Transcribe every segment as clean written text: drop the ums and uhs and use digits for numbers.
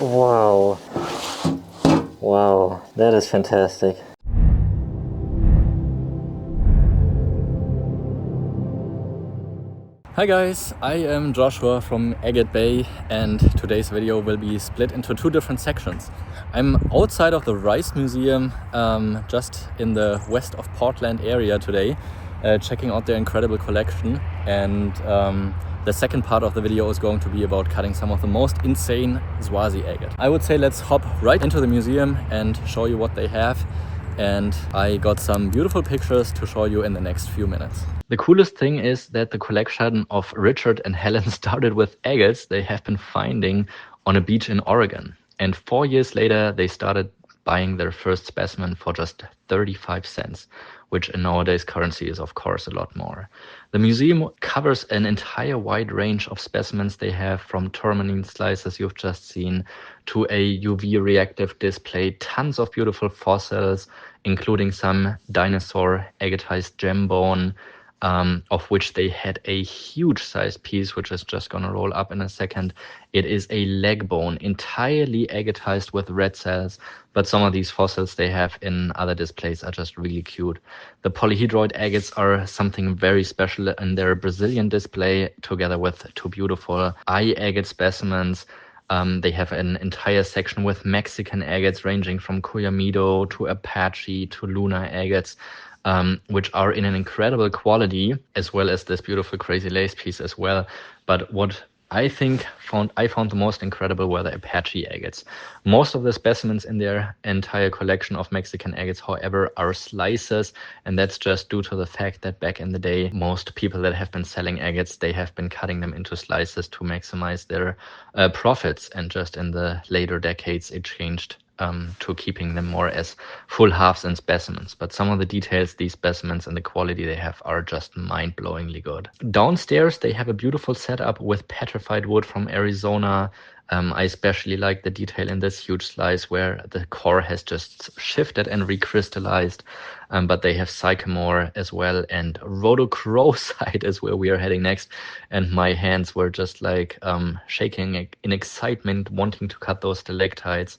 Wow. Wow, that is fantastic. Hi guys, I am Joshua from Agatebay, and today's video will be split into two different sections. I'm outside of the Rice Museum, just in the west of Portland area today, checking out their incredible collection, and the second part of the video is going to be about cutting some of the most insane Swazi agate. I would say let's hop right into the museum and show you what they have. And I got some beautiful pictures to show you in the next few minutes. The coolest thing is that the collection of Richard and Helen started with agates they have been finding on a beach in Oregon. And 4 years later, they started buying their first specimen for just 35 cents, which in nowadays currency is of course a lot more. The museum covers an entire wide range of specimens they have, from tourmaline slices you've just seen to a UV reactive display, tons of beautiful fossils, including some dinosaur agatized gem bone, of which they had a huge size piece, which is just going to roll up in a second. It is a leg bone, entirely agatized with red cells, but some of these fossils they have in other displays are just really cute. The polyhedroid agates are something very special in their Brazilian display, together with two beautiful eye agate specimens. They have an entire section with Mexican agates ranging from Cuyamido to Apache to Luna agates, which are in an incredible quality, as well as this beautiful crazy lace piece as well. But what I found the most incredible were the Apache agates. Most of the specimens in their entire collection of Mexican agates, however, are slices, and that's just due to the fact that back in the day, most people that have been selling agates, they have been cutting them into slices to maximize their profits, and just in the later decades it changed to keeping them more as full halves and specimens. But some of the details, these specimens and the quality they have are just mind-blowingly good. Downstairs they have a beautiful setup with petrified wood from Arizona. I especially like the detail in this huge slice where the core has just shifted and recrystallized. But they have sycamore as well, and rhodochrosite is where we are heading next. And my hands were just like shaking in excitement, wanting to cut those stalactites.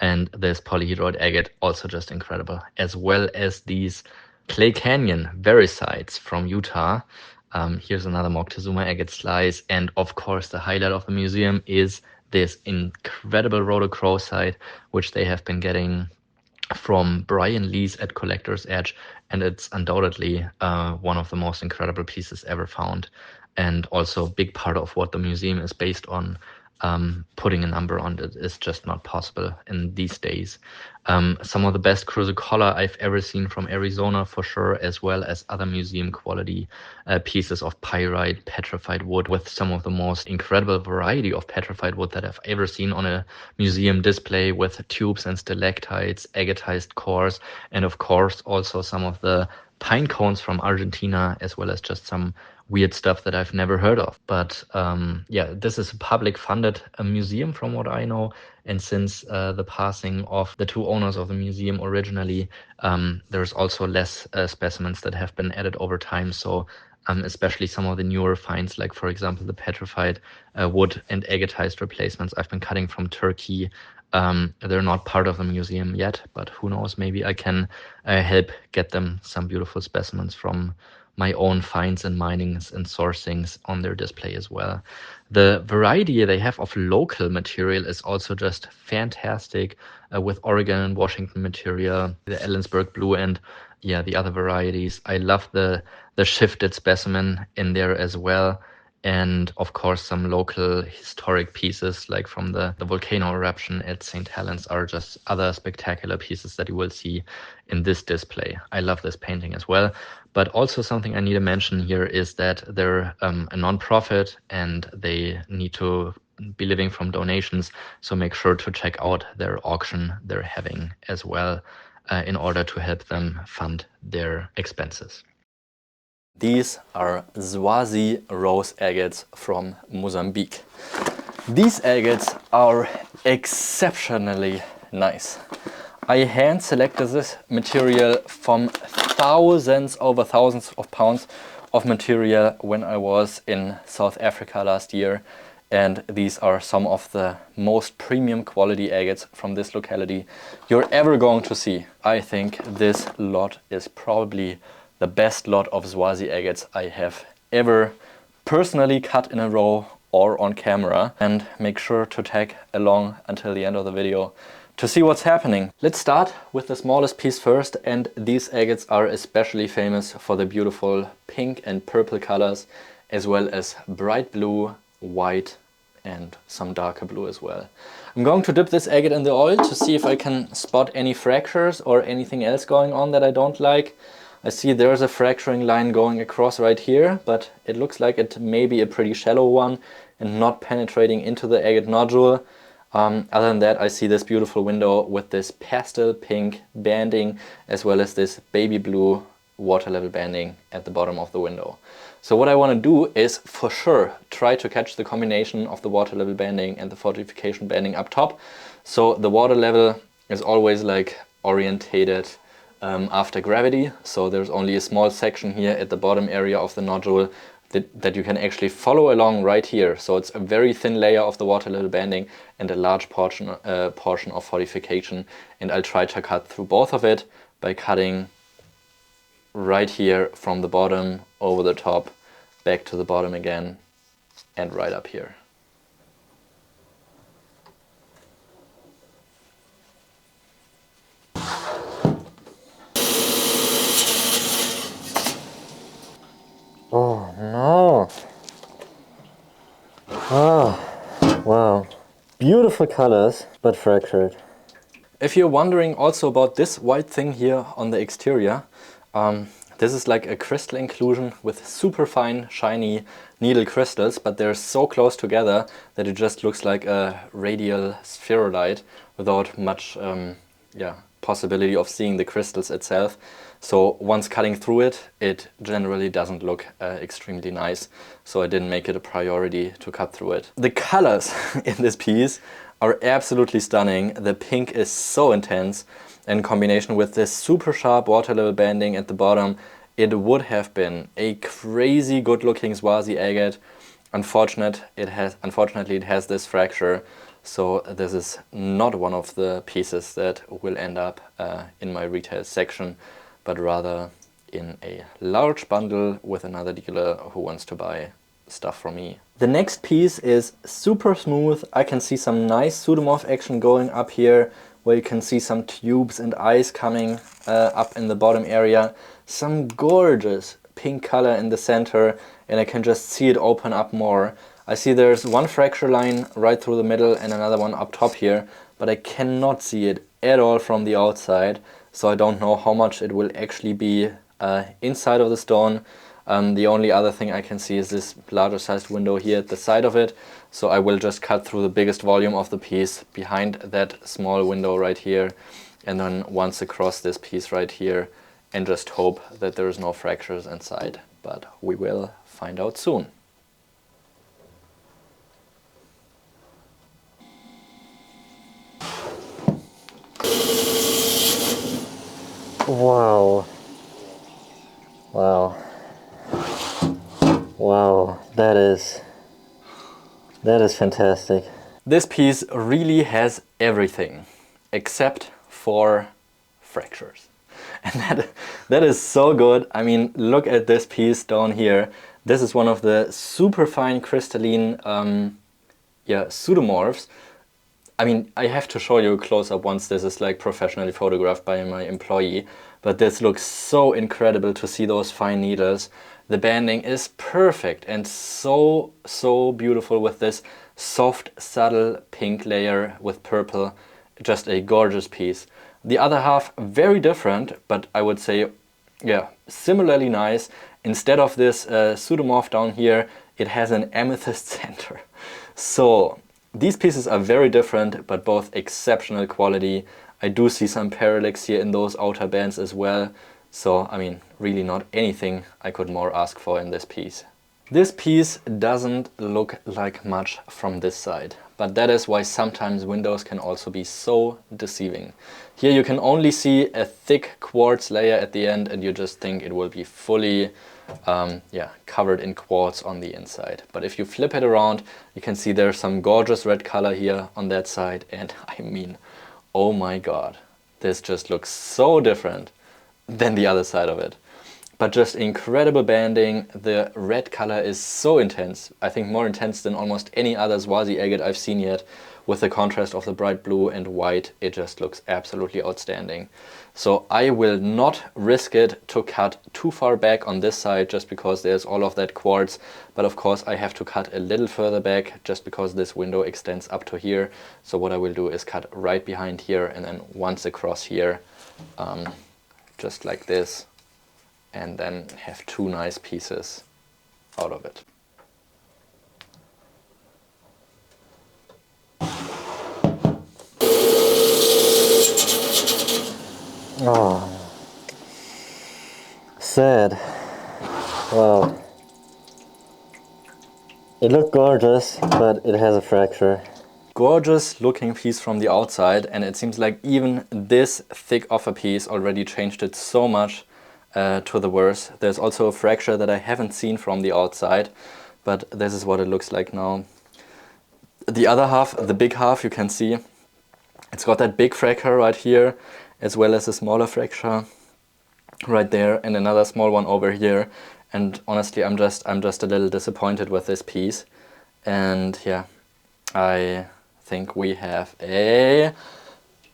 And this polyhedroid agate, also just incredible, as well as these Clay Canyon vericides from Utah. Here's another Moctezuma agate slice, and of course the highlight of the museum is this incredible rhodochrosite, which they have been getting from Brian Lees at Collector's Edge, and it's undoubtedly one of the most incredible pieces ever found, and also a big part of what the museum is based on. Putting a number on it is just not possible in these days. Some of the best chrysocolla I've ever seen from Arizona for sure, as well as other museum quality pieces of pyrite petrified wood, with some of the most incredible variety of petrified wood that I've ever seen on a museum display, with tubes and stalactites, agatized cores, and of course also some of the pine cones from Argentina, as well as just some weird stuff that I've never heard of. But yeah, this is a public funded museum from what I know. And since the passing of the two owners of the museum originally, there's also less specimens that have been added over time. So especially some of the newer finds, like for example, the petrified wood and agatized replacements I've been cutting from Turkey. They're not part of the museum yet, but who knows, maybe I can help get them some beautiful specimens from my own finds and minings and sourcings on their display as well. The variety they have of local material is also just fantastic, with Oregon and Washington material, the Ellensburg blue, and yeah, the other varieties. I love the shifted specimen in there as well. And of course, some local historic pieces, like from the volcano eruption at St. Helens, are just other spectacular pieces that you will see in this display. I love this painting as well. But also something I need to mention here is that they're a non-profit and they need to be living from donations. So make sure to check out their auction they're having as well, in order to help them fund their expenses. These are Swazi Rose Agates from Mozambique. These agates are exceptionally nice. I hand selected this material from over thousands of pounds of material when I was in South Africa last year, And these are some of the most premium quality agates from this locality you're ever going to see. I think this lot is probably the best lot of Swazi agates I have ever personally cut in a row or on camera. And make sure to tag along until the end of the video to see what's happening. Let's start with the smallest piece first, and these agates are especially famous for the beautiful pink and purple colors, as well as bright blue, white and some darker blue as well. I'm going to dip this agate in the oil to see if I can spot any fractures or anything else going on that I don't like. I see there's a fracturing line going across right here, but it looks like it may be a pretty shallow one and not penetrating into the agate nodule. Other than that, I see this beautiful window with this pastel pink banding as well as this baby blue water level banding at the bottom of the window. So what I want to do is for sure try to catch the combination of the water level banding and the fortification banding up top. So the water level is always like orientated after gravity. So there's only a small section here at the bottom area of the nodule that you can actually follow along right here. So it's a very thin layer of the water level banding and a large portion of fortification. And I'll try to cut through both of it by cutting right here from the bottom over the top, back to the bottom again, and right up here. Oh no! Oh, wow. Beautiful colors, but fractured. If you're wondering also about this white thing here on the exterior, this is like a crystal inclusion with super fine, shiny needle crystals, but they're so close together that it just looks like a radial spherulite without much possibility of seeing the crystals itself. So once cutting through it, it generally doesn't look extremely nice. So I didn't make it a priority to cut through it. The colors in this piece are absolutely stunning. The pink is so intense. In combination with this super sharp water level banding at the bottom, it would have been a crazy good looking Swazi agate. Unfortunately, it has this fracture, so this is not one of the pieces that will end up in my retail section, but rather in a large bundle with another dealer who wants to buy stuff from me. The next piece is super smooth. I can see some nice pseudomorph action going up here, where you can see some tubes and eyes coming up in the bottom area. Some gorgeous pink color in the center, and I can just see it open up more. I see there's one fracture line right through the middle and another one up top here, but I cannot see it at all from the outside, so I don't know how much it will actually be inside of the stone. The only other thing I can see is this larger sized window here at the side of it. So I will just cut through the biggest volume of the piece behind that small window right here, and then once across this piece right here, and just hope that there is no fractures inside. But we will find out soon. Wow. Wow. Wow, that is fantastic. This piece really has everything except for fractures. And that is so good. I mean, look at this piece down here. This is one of the super fine crystalline pseudomorphs. I mean, I have to show you a close-up once this is like professionally photographed by my employee, but this looks so incredible to see those fine needles. The banding is perfect and so beautiful with this soft, subtle pink layer with purple. Just a gorgeous piece. The other half, very different, but I would say, yeah, similarly nice. Instead of this pseudomorph down here, it has an amethyst center. So these pieces are very different, but both exceptional quality. I do see some parallax here in those outer bands as well. So, I mean, really not anything I could more ask for in this piece. This piece doesn't look like much from this side, but that is why sometimes windows can also be so deceiving. Here you can only see a thick quartz layer at the end and you just think it will be fully yeah, covered in quartz on the inside. But if you flip it around, you can see there's some gorgeous red color here on that side, and I mean, oh my god, this just looks so different than the other side of it. But just incredible banding. The red color is so intense. I think more intense than almost any other Swazi agate I've seen yet. With the contrast of the bright blue and white, it just looks absolutely outstanding. So I will not risk it to cut too far back on this side just because there's all of that quartz. But of course I have to cut a little further back just because this window extends up to here. So what I will do is cut right behind here and then once across here, just like this. And then have two nice pieces out of it. Oh, sad. Wow. It looked gorgeous, but it has a fracture. Gorgeous looking piece from the outside, and it seems like even this thick of a piece already changed it so much to the worse. There's also a fracture that I haven't seen from the outside, but this is what it looks like now. The other half, the big half, you can see it's got that big fracture right here, as well as a smaller fracture right there and another small one over here. And honestly, I'm just a little disappointed with this piece. And yeah, I think we have a...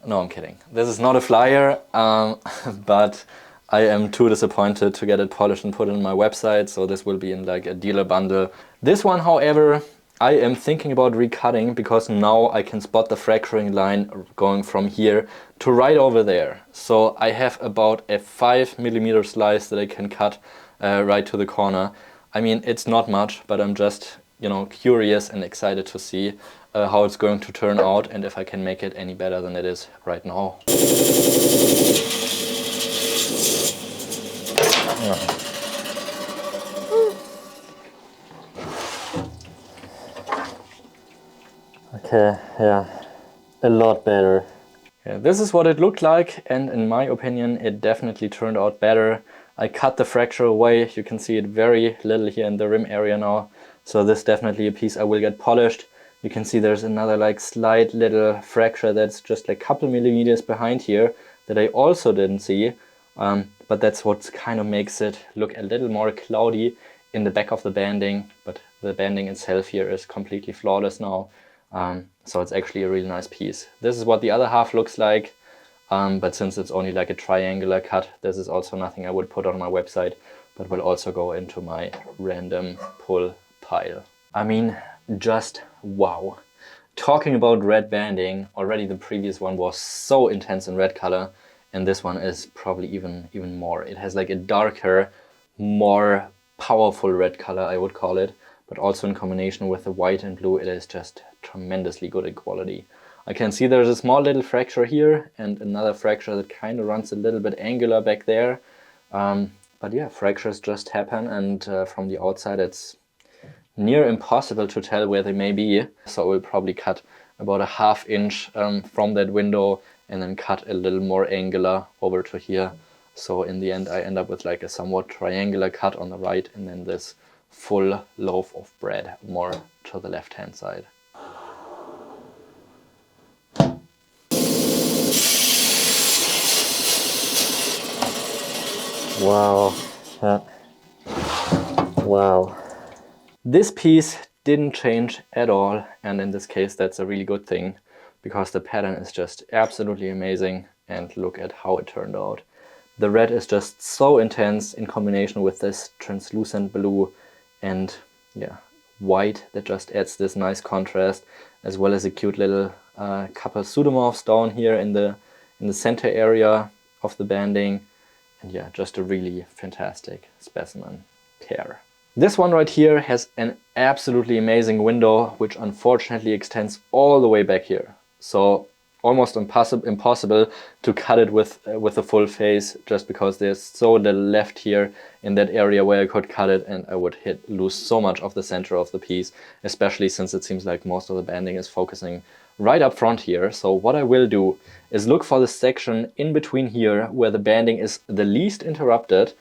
No, I'm kidding. This is not a flyer, but I am too disappointed to get it polished and put on my website, so this will be in like a dealer bundle. This one, however, I am thinking about recutting because now I can spot the fracturing line going from here to right over there. So I have about a 5mm slice that I can cut right to the corner. I mean, it's not much, but I'm just, you know, curious and excited to see how it's going to turn out and if I can make it any better than it is right now. Okay, yeah, a lot better. Yeah, this is what it looked like, and in my opinion it definitely turned out better. I cut the fracture away, you can see it very little here in the rim area now, so this is definitely a piece I will get polished. You can see there's another like slight little fracture that's just like a couple millimeters behind here that I also didn't see, but that's what kind of makes it look a little more cloudy in the back of the banding, but the banding itself here is completely flawless now. So it's actually a really nice piece. This is what the other half looks like, but since it's only like a triangular cut, this is also nothing I would put on my website, but will also go into my random pull pile. I mean, just wow. Talking about red banding, already the previous one was so intense in red color, and this one is probably even more. It has like a darker, more powerful red color, I would call it, but also in combination with the white and blue, it is just tremendously good in quality. I can see there's a small little fracture here and another fracture that kind of runs a little bit angular back there. But yeah, fractures just happen, and from the outside it's near impossible to tell where they may be. So I will probably cut about a ½ inch from that window and then cut a little more angular over to here. So in the end I end up with like a somewhat triangular cut on the right and then this full loaf of bread more to the left hand side. Wow. Wow. This piece didn't change at all, and in this case that's a really good thing because the pattern is just absolutely amazing, and look at how it turned out. The red is just so intense in combination with this translucent blue and yeah, white that just adds this nice contrast, as well as a cute little couple pseudomorphs down here in the center area of the banding. And yeah, just a really fantastic specimen pair. This one right here has an absolutely amazing window, which unfortunately extends all the way back here. So almost impossible to cut it with a full face, just because there's so little left here in that area where I could cut it, and I would lose so much of the center of the piece, especially since it seems like most of the banding is focusing right up front here. So what I will do is look for the section in between here where the banding is the least interrupted,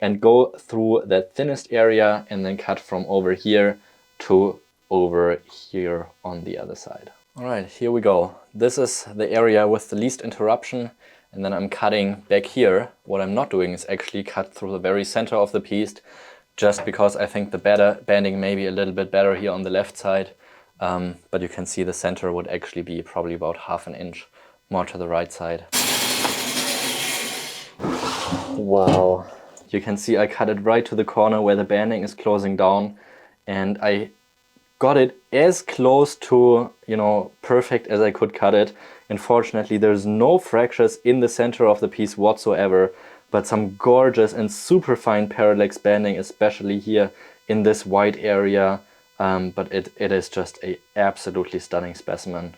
and go through that thinnest area and then cut from over here to over here on the other side. All right, here we go. This is the area with the least interruption, and then I'm cutting back here. What I'm not doing is actually cut through the very center of the piece, just because I think the banding may be a little bit better here on the left side. But you can see the center would actually be probably about 1/2 inch more to the right side. Wow. You can see I cut it right to the corner where the banding is closing down, and I got it as close to, you know, perfect as I could cut it. Unfortunately, there's no fractures in the center of the piece whatsoever, but some gorgeous and super fine parallax banding, especially here in this white area. But it is just a absolutely stunning specimen.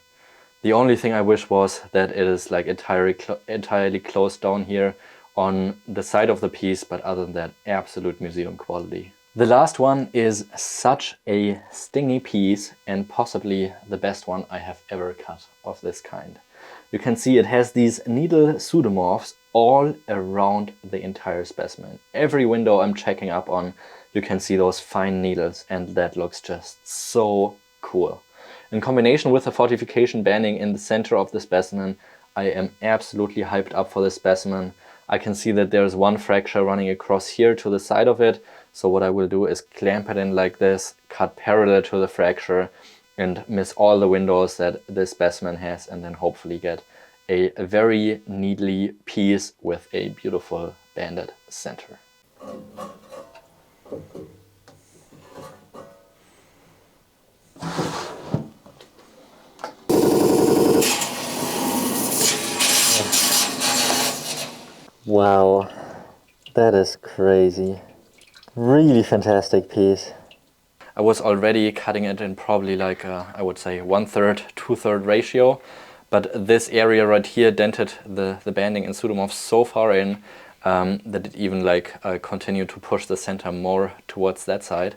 The only thing I wish was that it is like entirely closed down here on the side of the piece, but other than that, absolute museum quality. The last one is such a stingy piece, and possibly the best one I have ever cut of this kind. You can see it has these needle pseudomorphs all around the entire specimen. Every window I'm checking up on, you can see those fine needles, and that looks just so cool. In combination with the fortification banding in the center of the specimen, I am absolutely hyped up for this specimen. I can see that there's one fracture running across here to the side of it. So what I will do is clamp it in like this, cut parallel to the fracture, and miss all the windows that this specimen has, and then hopefully get a very neatly piece with a beautiful banded center. Wow, that is crazy. Really fantastic piece. I was already cutting it in probably like I would say 1/3, 2/3 ratio, but this area right here dented the banding and pseudomorphs so far in that it even like continued to push the center more towards that side,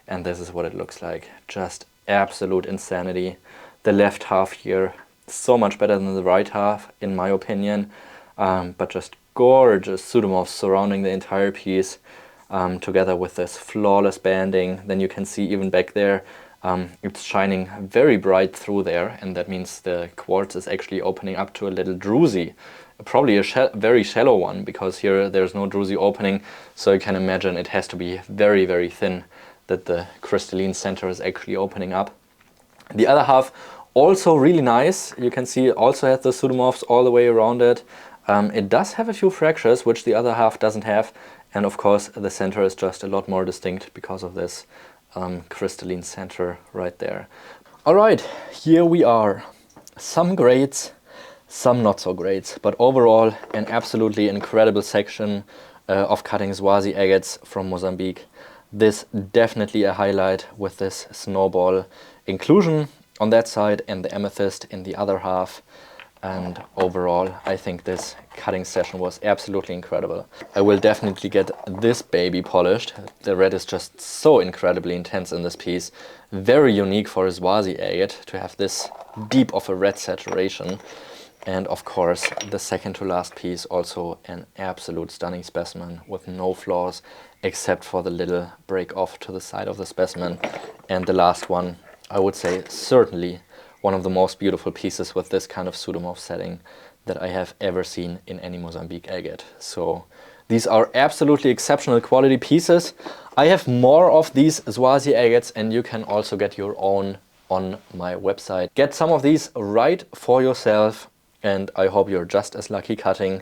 and this is what it looks like. Just absolute insanity. The left half here, so much better than the right half in my opinion, but just gorgeous pseudomorphs surrounding the entire piece. Together with this flawless banding. Then you can see even back there, it's shining very bright through there, and that means the quartz is actually opening up to a little druzy, probably a very shallow one, because here there's no druzy opening, so you can imagine it has to be very, very thin that the crystalline center is actually opening up. The other half also really nice. You can see it also has the pseudomorphs all the way around it. It does have a few fractures, which the other half doesn't have. And of course, the center is just a lot more distinct because of this crystalline center right there. All right, here we are. Some greats, some not so great, but overall an absolutely incredible section of cutting Swazi agates from Mozambique. This definitely a highlight with this snowball inclusion on that side and the amethyst in the other half. And overall, I think this cutting session was absolutely incredible. I will definitely get this baby polished. The red is just so incredibly intense in this piece. Very unique for a Swazi agate to have this deep of a red saturation. And of course, the second to last piece, also an absolute stunning specimen with no flaws, except for the little break off to the side of the specimen. And the last one, I would say certainly one of the most beautiful pieces with this kind of pseudomorph setting that I have ever seen in any Mozambique agate. So these are absolutely exceptional quality pieces. I have more of these Swazi agates, and you can also get your own on my website. Get some of these right for yourself, and I hope you're just as lucky cutting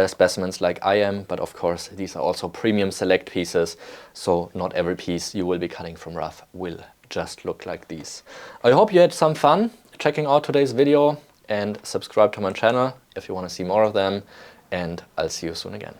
specimens like I am. But of course, these are also premium select pieces, so not every piece you will be cutting from rough will just look like these. I hope you had some fun checking out today's video, and subscribe to my channel if you want to see more of them, and I'll see you soon again.